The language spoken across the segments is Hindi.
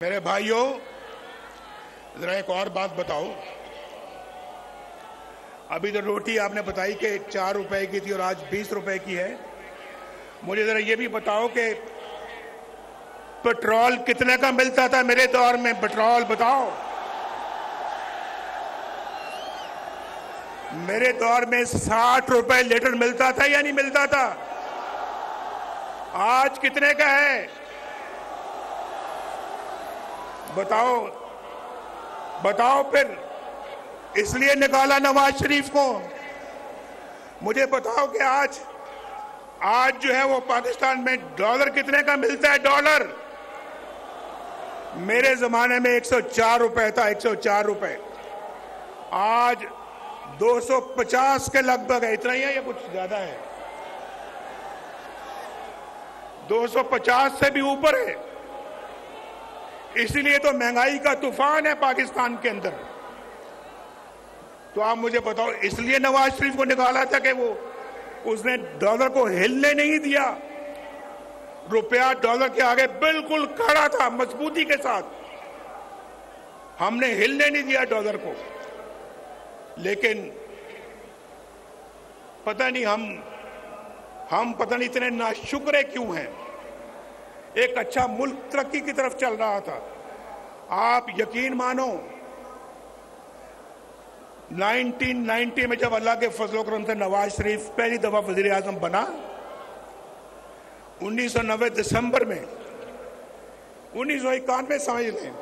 मेरे भाइयों, जरा एक और बात बताओ। अभी तो रोटी आपने बताई कि 4 रुपए की थी और आज 20 रुपए की है। मुझे जरा ये भी बताओ कि पेट्रोल कितने का मिलता था मेरे दौर में? पेट्रोल बताओ। मेरे दौर में 60 रुपए लीटर मिलता था या नहीं मिलता था? आज कितने का है? बताओ बताओ। फिर इसलिए निकाला नवाज शरीफ को। मुझे बताओ कि आज जो है वो पाकिस्तान में डॉलर कितने का मिलता है? डॉलर मेरे जमाने में 104 रुपए था, 104 रुपए। आज 250 के लगभग है। इतना ही है या कुछ ज्यादा है? 250 से भी ऊपर है। इसीलिए तो महंगाई का तूफान है पाकिस्तान के अंदर। तो आप मुझे बताओ, इसलिए नवाज शरीफ को निकाला था कि उसने डॉलर को हिलने नहीं दिया। रुपया डॉलर के आगे बिल्कुल खड़ा था मजबूती के साथ। हमने हिलने नहीं दिया डॉलर को। लेकिन पता नहीं हम पता नहीं इतने नाशुक्र क्यों हैं। एक अच्छा मुल्क तरक्की की तरफ चल रहा था। आप यकीन मानो, 1990 में जब अल्लाह के फजल करम से नवाज शरीफ पहली दफा वजीर आजम बना, 1990 दिसंबर में, 1991 समझ लें,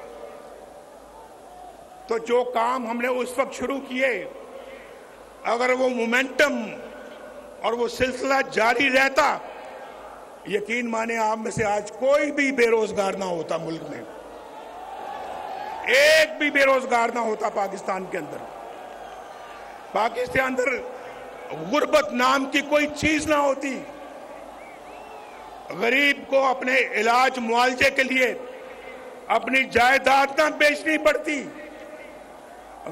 तो जो काम हमने उस वक्त शुरू किए, अगर वो मोमेंटम और वो सिलसिला जारी रहता, यकीन माने आप में से आज कोई भी बेरोजगार ना होता मुल्क में। एक भी बेरोजगार ना होता पाकिस्तान के अंदर। पाकिस्तान अंदर गुर्बत नाम की कोई चीज ना होती। गरीब को अपने इलाज मुआवजे के लिए अपनी जायदाद ना बेचनी पड़ती।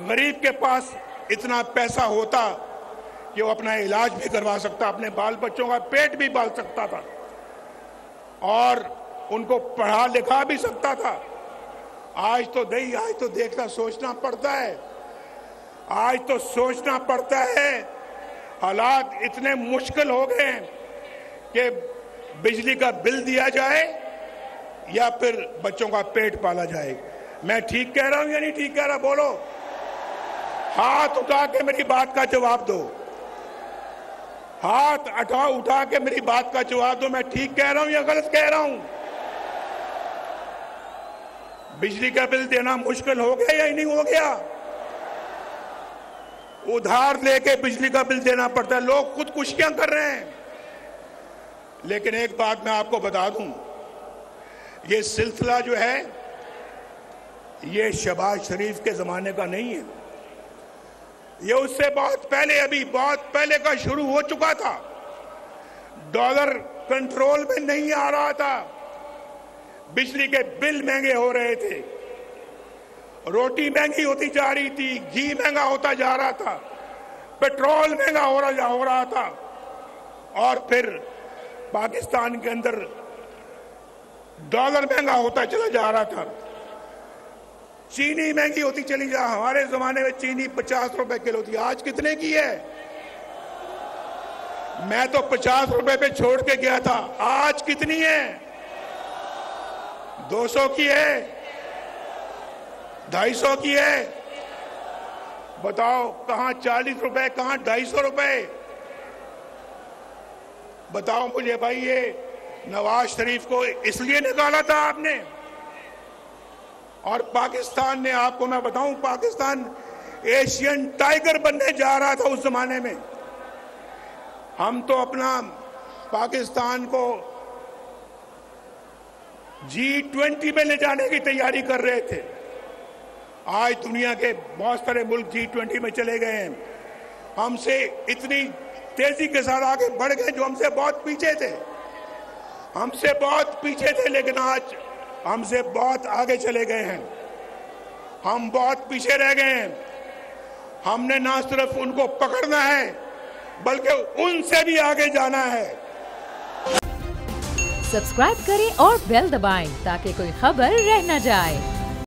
गरीब के पास इतना पैसा होता कि वो अपना इलाज भी करवा सकता, अपने बाल बच्चों का पेट भी पाल सकता था और उनको पढ़ा लिखा भी सकता था। आज तो देखना सोचना पड़ता है। आज तो सोचना पड़ता है। हालात इतने मुश्किल हो गए हैं कि बिजली का बिल दिया जाए या फिर बच्चों का पेट पाला जाए। मैं ठीक कह रहा हूं या नहीं ठीक कह रहा? बोलो, हाथ उठा के मेरी बात का जवाब दो। हाथ उठा के मेरी बात का जवाब दो। मैं ठीक कह रहा हूं या गलत कह रहा हूं? बिजली का बिल देना मुश्किल हो गया या नहीं हो गया? उधार लेके बिजली का बिल देना पड़ता है। लोग खुदकुशियां कर रहे हैं। लेकिन एक बात मैं आपको बता दूं, ये सिलसिला जो है ये शहबाज शरीफ के जमाने का नहीं है। ये उससे बहुत पहले का शुरू हो चुका था। डॉलर कंट्रोल में नहीं आ रहा था। बिजली के बिल महंगे हो रहे थे, रोटी महंगी होती जा रही थी, घी महंगा होता जा रहा था, पेट्रोल महंगा हो रहा था। और फिर पाकिस्तान के अंदर डॉलर महंगा होता चला जा रहा था। चीनी महंगी होती चली जा। हमारे जमाने में चीनी 50 रुपए किलो थी। आज कितने की है? मैं तो 50 रुपए पे छोड़ के गया था। आज कितनी है? 200 की है, 250 की है। बताओ, कहां 40 रुपए, कहां 250 रुपए? बताओ मुझे भाई। ये नवाज शरीफ को इसलिए निकाला था आपने। और पाकिस्तान ने, आपको मैं बताऊं, पाकिस्तान एशियन टाइगर बनने जा रहा था उस जमाने में। हम तो अपना पाकिस्तान को G20 में ले जाने की तैयारी कर रहे थे। आज दुनिया के बहुत सारे मुल्क G20 में चले गए हैं। हमसे इतनी तेजी के साथ आगे बढ़ गए जो हमसे बहुत पीछे थे। लेकिन आज हमसे बहुत आगे चले गए हैं। हम बहुत पीछे रह गए हैं। हमने ना सिर्फ उनको पकड़ना है बल्कि उनसे भी आगे जाना है। सब्सक्राइब करें और बेल दबाएं ताकि कोई खबर रह न जाए।